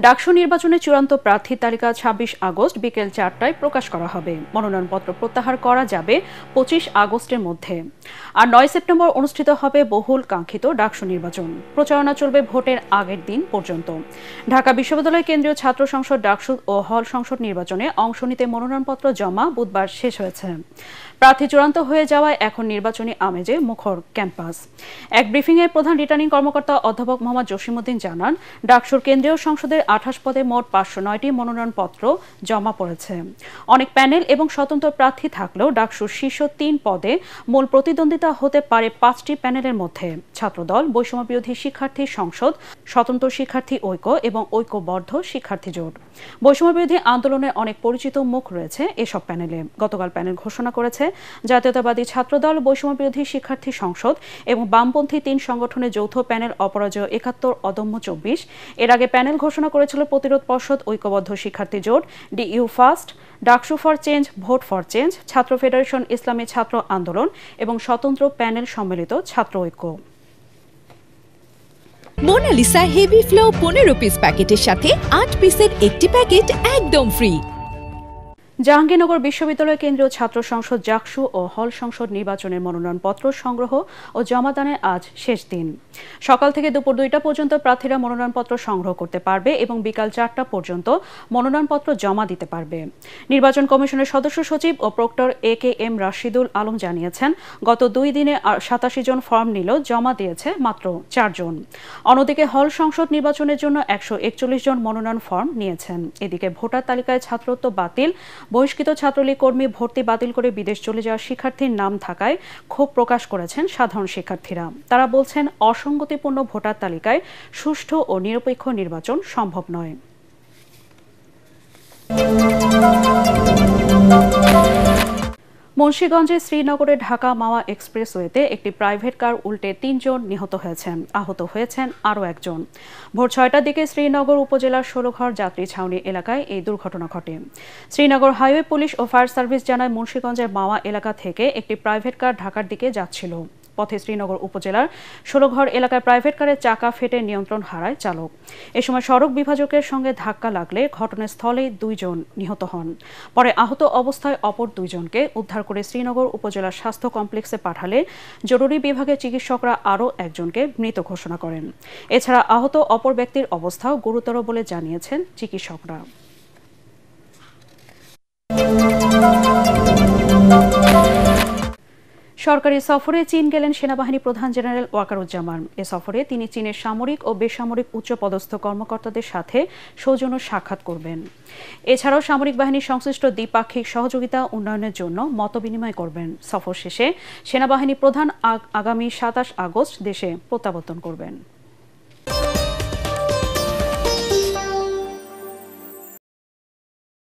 ডাকসু নির্বাচনে চূড়ান্ত প্রার্থীর তালিকা ২৬ আগস্ট বিকেল ৪টায় প্রকাশ করা হবে। মনোনয়নপত্র প্রত্যাহার করা যাবে ২৫ আগস্টের মধ্যে। আর ৯ সেপ্টেম্বর অনুষ্ঠিত হবে বহুল কাঙ্ক্ষিত ডাকসু নির্বাচন। প্রচারণা চলবে ভোটের আগের দিন পর্যন্ত। ঢাকা বিশ্ববিদ্যালয় কেন্দ্রীয় ছাত্র সংসদ ডাকসু ও হল সংসদ নির্বাচনে অংশ নিতে মনোনয়নপত্র জমা বুধবার শেষ হয়েছে। প্রার্থী চূড়ান্ত হয়ে যাওয়ায় এখন নির্বাচনী আমেজে মুখর ক্যাম্পাস। এক ব্রিফিংয়ে প্রধান রিটার্নিং কর্মকর্তা অধ্যাপক মোহাম্মদ জসিমউদ্দিন জানান, ডাকসুর কেন্দ্রীয় সংসদের ২৮ পদে মোট ৫০৯টি মনোনয়নপত্র জমা পড়েছে। অনেক প্যানেল এবং স্বতন্ত্র প্রার্থী থাকলেও ডাকসুর শীর্ষ ৩ পদে মূল প্রতিদ্বন্দ্বিতা হতে পারে ৫টি প্যানেলের মধ্যে ছাত্রদল, বৈষম্যবিরোধী শিক্ষার্থী সংসদ, স্বতন্ত্র শিক্ষার্থী ঐক্য এবং ঐক্যবদ্ধ শিক্ষার্থী জোট। বৈষম্যবিরোধী আন্দোলনের অনেক পরিচিত মুখ রয়েছে এসব প্যানেলে। গতকাল প্যানেল ঘোষণা করেছে জাতীয়তাবাদী ছাত্রদল, বৈষম্যবিরোধী শিক্ষার্থী সংসদ এবং বামপন্থী ৩ সংগঠনের যৌথ প্যানেল অপরাজয় ৭১, অদম্য ২৪। এর আগে প্যানেল ঘোষণা করেছিল প্রতিরোধ পর্ষদ, ঐক্যবদ্ধ শিক্ষার্থী জোট, DU first, DUCSU for change, vote for change, ছাত্র ফেডারেশন, ইসলামী ছাত্র আন্দোলন এবং স্বতন্ত্র প্যানেল সম্মিলিত ছাত্র ঐক্য। মোনালিসা হেভি ফ্লো ১৫ পিস প্যাকেটের সাথে ৮ পিসের একটি প্যাকেট একদম ফ্রি। জাহাঙ্গীরনগর বিশ্ববিদ্যালয় কেন্দ্রীয় ছাত্র সংসদ ডাকসু ও হল সংসদ নির্বাচনের মনোনয়নপত্র সংগ্রহ ও জমাদানের আজ শেষ দিন। সকাল থেকে দুপুর ২টা পর্যন্ত প্রার্থীরা মনোনয়নপত্র সংগ্রহ করতে পারবে এবং বিকাল ৪টা পর্যন্ত মনোনয়নপত্র জমা দিতে পারবে। নির্বাচন কমিশনের সদস্য সচিব ও প্রক্টর AKM রাশিদুল আলম জানিয়েছেন, গত ২ দিনে ৮৭ জন ফর্ম নিলেও জমা দিয়েছে মাত্র ৪ জন। অন্যদিকে হল সংসদ নির্বাচনের জন্য ১৪১ জন মনোনয়ন ফর্ম নিয়েছেন। এদিকে ভোটার তালিকায় ছাত্রত্ব বাতিল, বহিষ্কৃত ছাত্রলীগ কর্মী ভর্তি বাতিল করে বিদেশ চলে যাওয়া শিক্ষার্থীর নাম থাকায় ক্ষোভ প্রকাশ করেছেন সাধারণ শিক্ষার্থীরা। তারা বলছেন, অসঙ্গতিপূর্ণ ভোটার তালিকায় সুষ্ঠু ও নিরপেক্ষ নির্বাচন সম্ভব নয়। মুন্সিগঞ্জের শ্রীনগরে ঢাকা মাওয়া এক্সপ্রেসওয়েতে একটি প্রাইভেট কার উল্টে ৩ জন নিহত হয়েছেন। আহত হয়েছেন আরও একজন। ভোর ৬টার দিকে শ্রীনগর উপজেলার ১৬ঘর যাত্রী ছাউনি এলাকায় এই দুর্ঘটনা ঘটে। শ্রীনগর হাইওয়ে পুলিশ ও ফায়ার সার্ভিস জানায়, মুন্সিগঞ্জের মাওয়া এলাকা থেকে একটি প্রাইভেট কার ঢাকার দিকে যাচ্ছিল। পথে শ্রীনগর উপজেলার ১৬ঘর এলাকায় প্রাইভেট কারের চাকা ফেটে নিয়ন্ত্রণ হারায় চালক। এ সময় সড়ক বিভাজকের সঙ্গে ধাক্কা লাগলে ঘটনাস্থলেই ২ জন নিহত হন। পরে আহত অবস্থায় অপর ২ জনকে উদ্ধার করে শ্রীনগর উপজেলার স্বাস্থ্য কমপ্লেক্সে পাঠালে জরুরি বিভাগের চিকিৎসকরা আরও একজনকে মৃত ঘোষণা করেন। এছাড়া আহত অপর ব্যক্তির অবস্থাও গুরুতর বলে জানিয়েছেন চিকিৎসকরা। সরকারি সফরে চীন গেলেন সেনাবাহিনী প্রধান জেনারেল ওয়াকারুজ্জামান। এ সফরে তিনি চীনের সামরিক ও বেসামরিক উচ্চপদস্থ কর্মকর্তাদের সাথে সৌজন্য সাক্ষাৎ করবেন। এছাড়াও সামরিক বাহিনীর সংশ্লিষ্ট দ্বিপাক্ষিক সহযোগিতা উন্নয়নের জন্য মতবিনিময় করবেন। সফর শেষে সেনাবাহিনী প্রধান আগামী ২৭ আগস্ট দেশে প্রত্যাবর্তন করবেন।